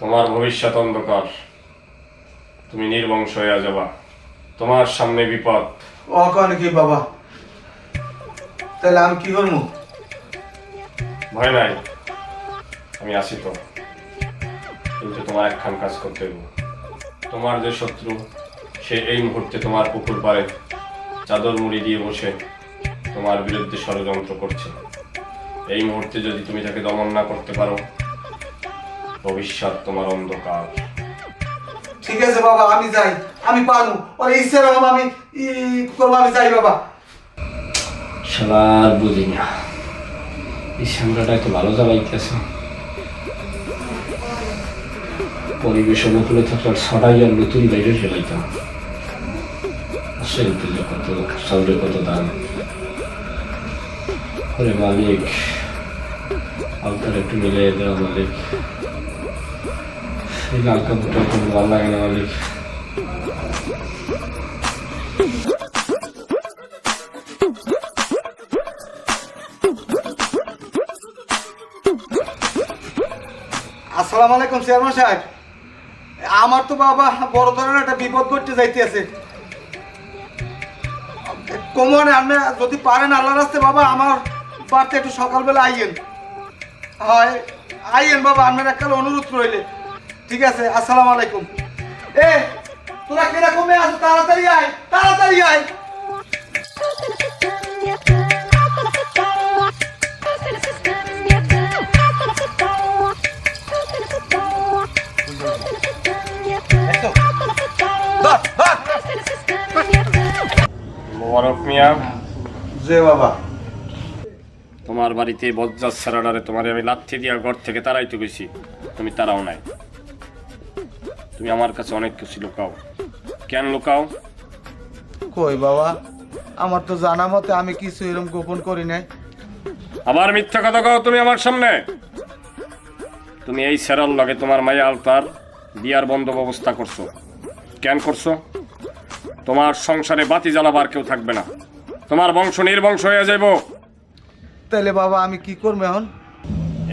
Speaker 9: তোমার ভবিষ্যৎ অন্ধকার, তুমি নির্বংশ হয়ে যাবা, তোমার সামনে বিপদ।
Speaker 7: অকান কি বাবা, তাহলে আমি কি করবো?
Speaker 9: ভয় নাই, আমি আছি তো। কিন্তু তোমার একখান কাজ করতে হবে। তোমার যে শত্রু সে এই মুহূর্তে তোমার পুকুর পাড়ে চাদর মুড়ি দিয়ে বসে তোমার বিরুদ্ধে ষড়যন্ত্র করছে। এই মুহূর্তে যদি তুমি তাকে দমন না করতে পারো, ভবিষ্যৎ তোমার অন্ধকার।
Speaker 7: ঠিক আছে বাবা, আমি যাই, আমি পারবো। ওর ইচ্ছার বাবা আমি করবো, আমি যাই বাবা।
Speaker 9: শালার বুঝি না, এই সামরাটা এত ভালো জ্বালাইতেছে। পরিবেশ অনুকূলে থাকলে ছড়াই আর নতুন বাইরে ফেলাইতাম। আসলে তুলে কত সামনে কত দাম। ওরে মালিক, আপনার একটু মিলে দেওয়া মালিক। এই লাল কাপড়টা খুব ভালো লাগে না মালিক।
Speaker 7: আসসালামু আলাইকুম চেয়ারম্যান সাহেব। আমার তো বাবা বড় ধরনের একটা বিপদ ঘটতে যাইতেছে। কমনে আপনি যদি পারেন আল্লাহ রাস্তে বাবা আমার বাড়িতে একটু সকালবেলা আইয়েন। হয় আইয়েন বাবা, আপনার একটা অনুরোধ রইলে। ঠিক আছে, আসসালামু আলাইকুম। এ তোরা কেনা কমে আস, তাড়াতাড়ি আয়, তাড়াতাড়ি আয়।
Speaker 9: মোবারক মিয়া।
Speaker 7: যে বাবা,
Speaker 9: তোমার বাড়িতে বজ্জাত সারাডারে তোমার আমি লাথি দিয়া ঘর থেকে তাড়াইতে গেছি, তুমি তারাও নাই। তুমি আমার কাছে অনেক কিছু লুকাও। কেন লুকাও?
Speaker 7: কই বাবা, আমার তো জানা মতে আমি কিছু এরকম গোপন করি নাই।
Speaker 9: আবার মিথ্যা কথা কও তুমি আমার সামনে। তুমি এই সেরাল লগে তোমার মায়া আলতার বিয়ার বন্ধ ব্যবস্থা করছো। কেন করছো? তোমার সংসারে বাতি জ্বালাবার কেউ থাকবে না, তোমার বংশ নির্বংশ হয়ে যাইব।
Speaker 7: তাহলে বাবা আমি কি করবো এখন?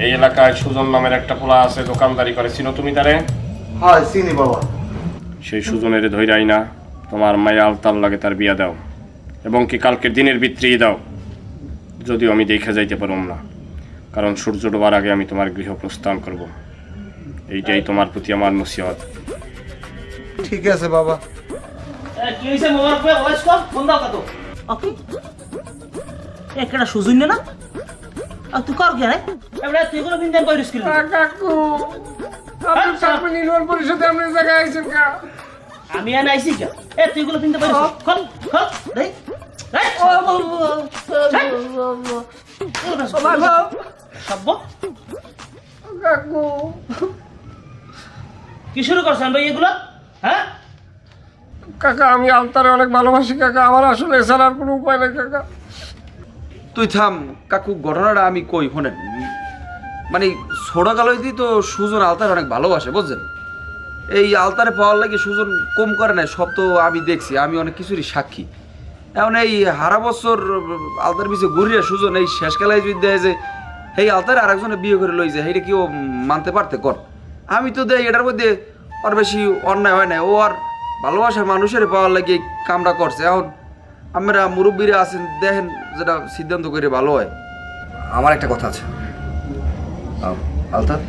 Speaker 9: এই এলাকায় সুজন নামের একটা পোলা আছে, দোকানদারি করে, চিনো তুমি তারে?
Speaker 7: হয় চিনি বাবা।
Speaker 9: সেই সুজনের ধৈরাই না তোমার মায়া আলতার লাগে তার বিয়া দাও, এবং কি কালকের দিনের ভিত্তি দাও। যদিও আমি দেখে যাইতে পারব না, কারণ সূর্য ডোবার আগে আমি তোমার গৃহ প্রস্থান করব। এইটাই তোমার প্রতি আমার নসিহত।
Speaker 7: ঠিক আছে বাবা।
Speaker 8: কি হইছে মোবারক ভাই? ওয়াইস কর, ফোন দাও কত। ওকে, একটা সুজন্য না আর তুই কর কেন? এবারে তুই কোনো দিন পাই রিস্ক না।
Speaker 1: কাকু আপনি চাকরি নির্মাণ পরিষদে আপনি জায়গায় আইছেন কা?
Speaker 8: আমি আর আইছি কা? এ তুই কোনো দিন পাই রিস্ক খল খল দেই। এই ও বাবা সব
Speaker 1: কাকু
Speaker 8: কি শুরু করছেন ভাই এগুলো? হ্যাঁ
Speaker 1: কাকা, আমি আলতারে অনেক ভালোবাসি কাকা, আমার আসলে এছাড়া আর কোনো উপায় নেই কাকা।
Speaker 5: তুই থাম কাকু, ঘটনাটা আমি কই শোনেন। মানে ছোটকালই তো সুজন আলতার অনেক ভালোবাসে বুঝছেন। এই আলতারে পাওয়ার লাগে সুজন কম করে নাই, সব তো আমি দেখছি, আমি অনেক কিছুরই সাক্ষী। এখন এই হারা বছর আলতার পিছিয়ে ঘুরিয়ে সুজন এই শেষকালায় যদি দেয় যে এই আলতারে আরেকজনে বিয়ে করে লই যায়, এইটা কি ও মানতে পারতে কর? আমি তো দেয় এটার মধ্যে আর বেশি অন্যায় হয় না। ও আর ভালোবাসার মানুষের পাওয়ার লাগে এই কামটা করছে। এখন আমরা মুরব্বীরা আছেন, দেখেন যেটা সিদ্ধান্ত করে ভালো হয়।
Speaker 6: আমার একটা কথা আছে, আলতার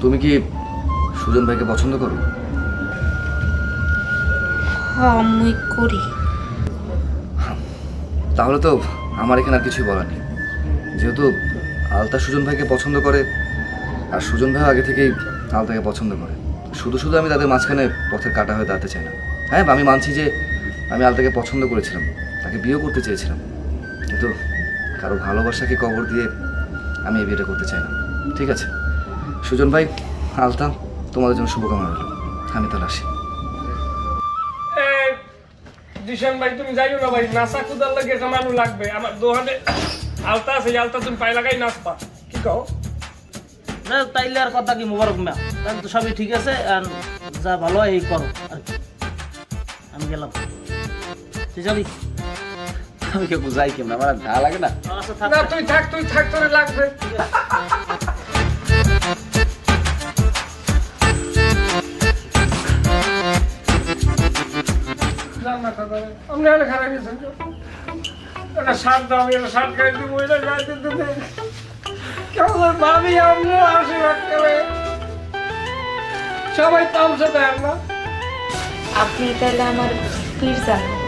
Speaker 6: তুমি কি সুজন ভাইকে পছন্দ করো?
Speaker 3: হ্যাঁ মুই করি।
Speaker 6: তাহলে তো আমার এখানে আর কিছুই বলার নেই। যেহেতু আলতা সুজন ভাইকে পছন্দ করে আর সুজন ভাই আগে থেকেই আলতাকে পছন্দ করে, শুধু শুধু আমি তাদের মাঝখানে পথের কাটা হয়ে দাঁড়াতে চাই না। হ্যাঁ, আমি মানছি যে আমি আলতাকে পছন্দ করেছিলাম, তাকে বিয়ে করতে চেয়েছিলাম, কিন্তু কারো ভালোবাসাকে কবর দিয়ে আমি এই বিয়েটা করতে চাই না। ঠিক আছে সুজন ভাই, আলতা, তোমাদের জন্য শুভকামনা রইল। আমি তাহলে আসি।
Speaker 9: দিশান ভাই তুমি যাইও না ভাই, নাচা কুদার লাগে একটা মানুষ লাগবে। আমার দোকানে আলতা আছে, আলতা তুমি পায়ে লাগাই নাচবা, কি কও?
Speaker 8: না তাইলে আর কথা কি মোবারক মিয়া, তাহলে তো সবই ঠিক আছে, আর যা ভালো হয় এই করো আর কি। আমি গেলাম, তুই যাবি?
Speaker 5: আমি কে বুঝাই কেমন, আমার আর ভালো লাগে না।
Speaker 8: আচ্ছা থাক।
Speaker 9: না তুই থাক, তুই থাক, তোরে লাগবে। আমি হলে খারাপ গেছেন, একটা শার্ট দাও, আমি একটা শার্ট খাই দিব, ওইটা গাইতে দিতে কেমন ভাবি আমরা আশীর্বাদ করে সবাই তামসা দেন না।
Speaker 3: আপনি তাহলে আমার পীর জানেন।